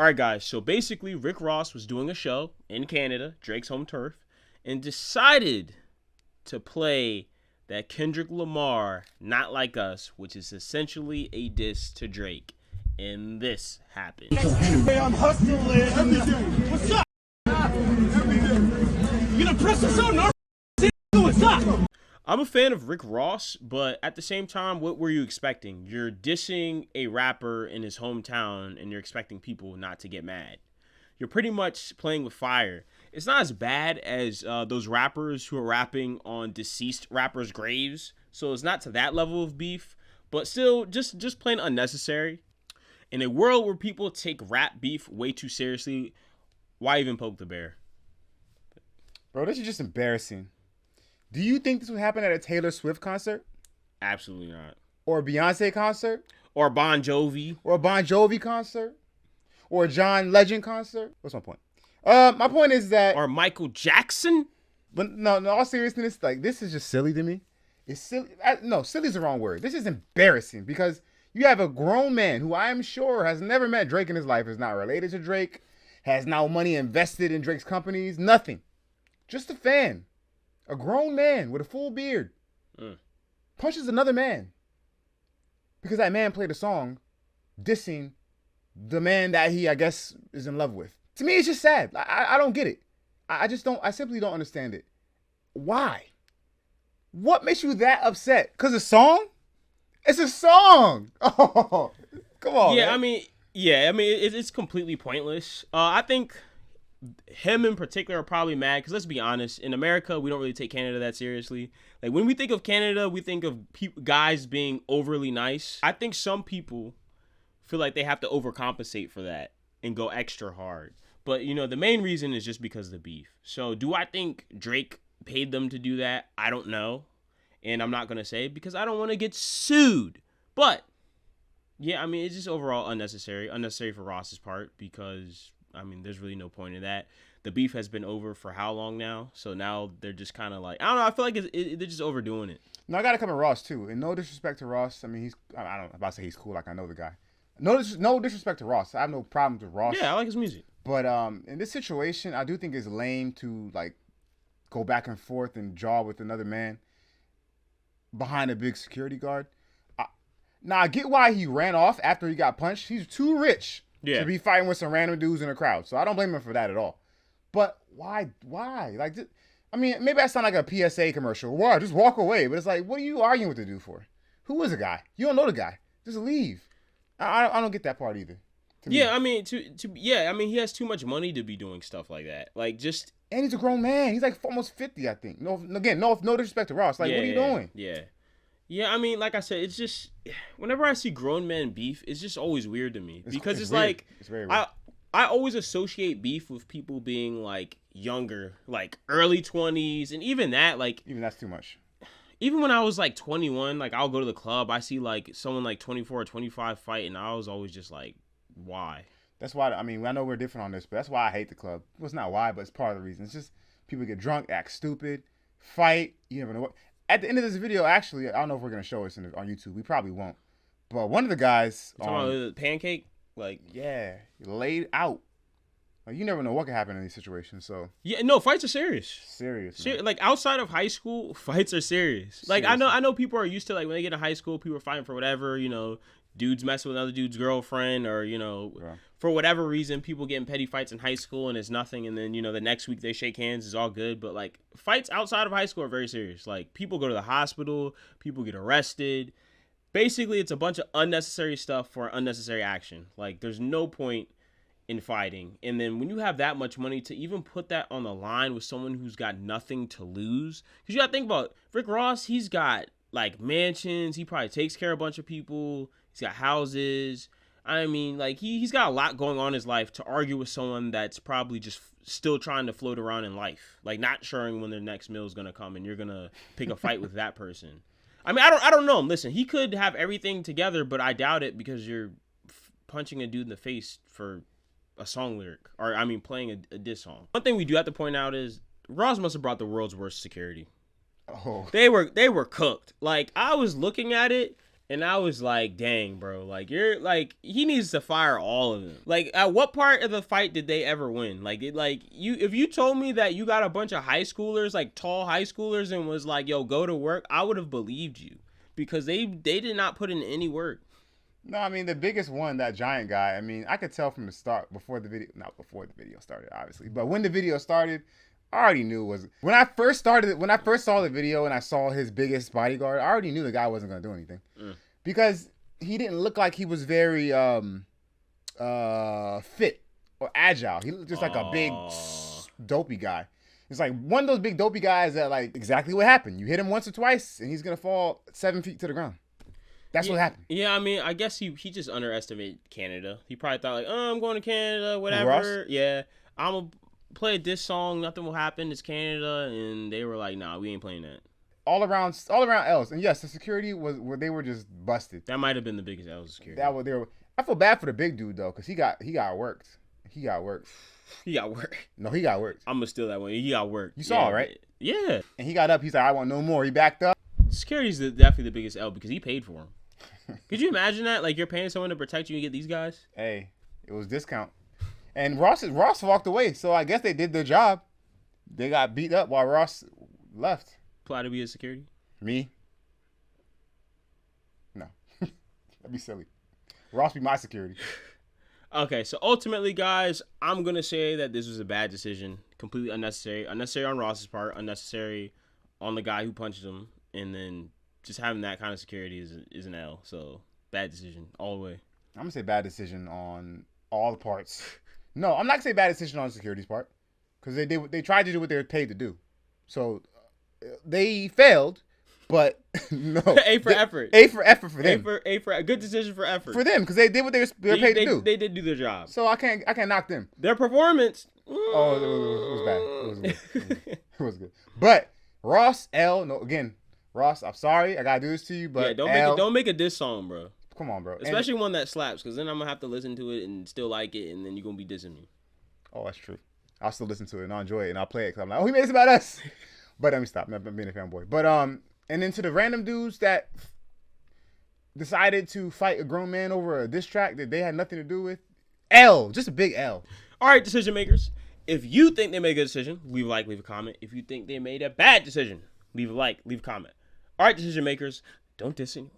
All right, guys. So basically, Rick Ross was doing a show in Canada, Drake's home turf, and decided to play that Kendrick Lamar "Not Like Us," which is essentially a diss to Drake. And this happened. Hey, I'm hustling every day. What's up? Every day. You gonna press us on? What's up? I'm a fan of Rick Ross, but at the same time, what were you expecting? You're dissing a rapper in his hometown and you're expecting people not to get mad. You're pretty much playing with fire. It's not as bad as those rappers who are rapping on deceased rappers' graves, so it's not to that level of beef, but still just plain unnecessary. In a world where people take rap beef way too seriously, why even poke the bear? Bro, this is just embarrassing. Do you think this would happen at a Taylor Swift concert? Absolutely not. Or a Beyonce concert? Or Bon Jovi. Or a Bon Jovi concert? Or a John Legend concert? What's my point? My point is that... Or Michael Jackson? But no, in all seriousness, like, this is just silly to me. It's silly. No, silly is the wrong word. This is embarrassing because you have a grown man who I am sure has never met Drake in his life, is not related to Drake, has no money invested in Drake's companies, nothing. Just a fan. A grown man with a full beard punches another man because that man played a song dissing the man that he, I guess, is in love with. To me, it's just sad. I don't get it. I simply don't understand it. Why? What makes you that upset? Because a song? It's a song. Oh, come on. Yeah, man. it's completely pointless. I think him in particular are probably mad because let's be honest, in America we don't really take Canada that seriously. Like when we think of Canada, we think of guys being overly nice. I think some people feel like they have to overcompensate for that and go extra hard. But you know, the main reason is just because of the beef. So do I think Drake paid them to do that? I don't know, and I'm not gonna say because I don't want to get sued. But yeah, I mean, it's just overall unnecessary for Ross's part because I mean, there's really no point in that. The beef has been over for how long now? So now they're just kind of like, I don't know. I feel like they're just overdoing it. No, I got to come at Ross, too. And no disrespect to Ross. I mean, I'm about to say he's cool like I know the guy. No disrespect to Ross. I have no problems with Ross. Yeah, I like his music. But in this situation, I do think it's lame to, like, go back and forth and jaw with another man behind a big security guard. Now, I get why he ran off after he got punched. He's too rich. Yeah. To be fighting with some random dudes in a crowd. So I don't blame him for that at all. But why? Like, I mean, maybe I sound like a PSA commercial. Why? Just walk away. But it's like, what are you arguing with the dude for? Who is the guy? You don't know the guy. Just leave. I don't get that part either. Yeah, I mean, he has too much money to be doing stuff like that. Like, just... And he's a grown man. He's like almost 50, I think. No disrespect to Ross. Like, what are you doing? Yeah. Yeah, I mean, like I said, it's just whenever I see grown men beef, it's just always weird to me because it's like it's very weird. I always associate beef with people being like younger, like early 20s, and even that's too much. Even when I was like 21, like I'll go to the club, I see like someone like 24 or 25 fight, and I was always just like, why? That's why I know we're different on this, but that's why I hate the club. Well, it's not why, but it's part of the reason. It's just people get drunk, act stupid, fight. You never know what. At the end of this video, actually, I don't know if we're going to show this on YouTube. We probably won't. But one of the guys... You talking about the pancake? Like... Yeah. Laid out. Like, you never know what can happen in these situations, so... Yeah, no, fights are serious. Serious. Like, outside of high school, fights are serious. Like, I know people are used to, like, when they get in high school, people are fighting for whatever, you know... Dudes messing with another dude's girlfriend or, you know, for whatever reason, people get in petty fights in high school and it's nothing. And then, you know, the next week they shake hands, it's all good. But, like, fights outside of high school are very serious. Like, people go to the hospital, people get arrested. Basically, it's a bunch of unnecessary stuff for unnecessary action. Like, there's no point in fighting. And then when you have that much money to even put that on the line with someone who's got nothing to lose. Because you got to think about Rick Ross, he's got, like, mansions. He probably takes care of a bunch of people. He's got houses. I mean, like, he's got a lot going on in his life to argue with someone that's probably just still trying to float around in life. Like, not sure when their next meal is going to come and you're going to pick a fight with that person. I mean, I don't know him. Listen, he could have everything together, but I doubt it because you're punching a dude in the face for a song lyric. Or, I mean, playing a diss song. One thing we do have to point out is Ross must have brought the world's worst security. Oh. They were cooked. Like, I was looking at it. And I was like, dang, bro. Like, you're like, he needs to fire all of them. Like, at what part of the fight did they ever win? Like, if you told me that you got a bunch of high schoolers, like tall high schoolers, and was like, yo, go to work, I would have believed you. Because they did not put in any work. No, I mean, the biggest one, that giant guy, I mean, I could tell from the start, not before the video started, obviously, but when the video started, I already knew it was, when I first saw the video and I saw his biggest bodyguard, I already knew the guy wasn't going to do anything. Because he didn't look like he was very fit or agile. He looked just like a big, dopey guy. It's like one of those big dopey guys that, like, exactly what happened. You hit him once or twice, and he's going to fall 7 feet to the ground. That's what happened. Yeah, I mean, I guess he just underestimated Canada. He probably thought, like, oh, I'm going to Canada, whatever. Ross? Yeah, I'm going to play this song, nothing will happen, it's Canada. And they were like, nah, we ain't playing that. All around L's. And yes, the security they were just busted. That might have been the biggest L security. I feel bad for the big dude, though, because he got worked. He got worked. He got worked. No, he got worked. I'm going to steal that one. He got worked. You saw it, right? Yeah. And he got up. He's like, I want no more. He backed up. Security's definitely the biggest L because he paid for him. Could you imagine that? Like, you're paying someone to protect you and get these guys? Hey, it was discount. And Ross walked away, so I guess they did their job. They got beat up while Ross left. Apply to be a security? Me? No. That'd be silly. Ross be my security. Okay, so ultimately, guys, I'm going to say that this was a bad decision. Completely unnecessary. Unnecessary on Ross's part. Unnecessary on the guy who punched him. And then just having that kind of security is an L. So, bad decision all the way. I'm going to say bad decision on all the parts. No, I'm not going to say bad decision on the security's part. Because they tried to do what they were paid to do. So, they failed. But, no. A for effort. A for effort for them. A for good decision for effort. For them, because they did what they were paid to do. They did do their job. So, I can't knock them. Their performance. Oh, it was bad. It was good. But, Ross, L, no, again, Ross, I'm sorry, I gotta do this to you, but yeah, don't make a diss song, bro. Come on, bro. Especially one that slaps, because then I'm gonna have to listen to it and still like it, and then you're gonna be dissing me. Oh, that's true. I'll still listen to it and I'll enjoy it and I'll play it because I'm like, oh, he made this about us. But let me stop. I'm being a fanboy. But and then to the random dudes that decided to fight a grown man over a diss track that they had nothing to do with, L, just a big L. All right, decision makers. If you think they made a good decision, leave a like, leave a comment. If you think they made a bad decision, leave a like, leave a comment. All right, decision makers, don't diss anyone.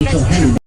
Until Henry